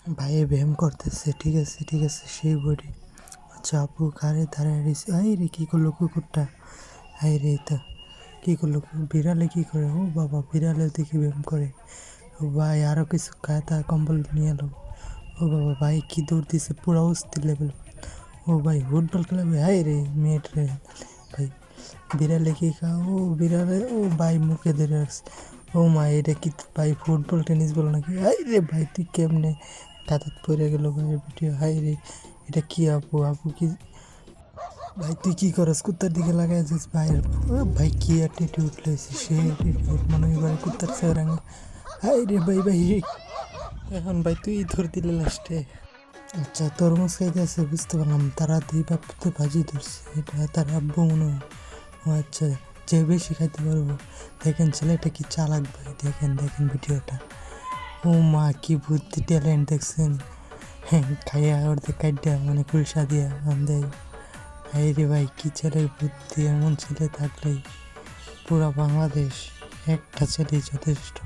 ভাই ব্যায়াম করতেছে, ঠিক আছে ঠিক আছে, সেই বডি। আচ্ছা আপু কারে দাঁড়ায় রয়েছে, আই রে কি করলো কুকুরটা, আই রে তা কি করলো, বিড়ালে কি করে, ও বাবা বিড়ালে দেখি ব্যায়াম করে। ও ভাই আরো কিছু কায়তা কম্বল নিয়ে এলো। ও বাবা ভাই কি দৌড় দিছে, পুরো অস্থির লেভেল। ও ভাই ফুটবল খেলাবে, হাই রে মেট রে ভাই। বিড়ালে কি খা, ও বিড়ালে, ও ভাই মুখে ধরে রাখছে। ও মা এটা কি ভাই ফুটবল টেনিস বলো নাকি, হাই রে ভাই তুই কেমনে কাঁথাত পড়ে গেল ভাই ভিডিও, হাই রে এটা কি আপু, আপু কি ভাই তুই কি করস, কুত্তার দিকে লাগাই যাস ভাই। ও ভাই কি অ্যাটিটিউড লইছে, সে অ্যাটিটিউড মনে হয় এবারে কুত্তার চেহারা। হাই রে ভাই ভাই, এখন ভাই তুই ধর দিলে লাস্টে। আচ্ছা তরমুজ খাইতেছে বুঝতে পারলাম, তারা দুই বাপতে ভাজি ধরছে, এটা তার আব্বু মনে হয়। ও আচ্ছা, যে বেশি খাইতে পারবো। দেখেন ছেলেটা কি চালাক ভাই, দেখেন দেখেন ভিডিওটা। ও মা কি বুদ্ধি ট্যালেন্ট দেখছেন, হ্যাঁ খাইয়া অর্ধেক কাইডা মানে কুলসা দিয়া দেয়। হাই রে ভাই কি ছেলের বুদ্ধি, এমন ছেলে থাকলেই পুরা বাংলাদেশ একটা ছেলেই যথেষ্ট।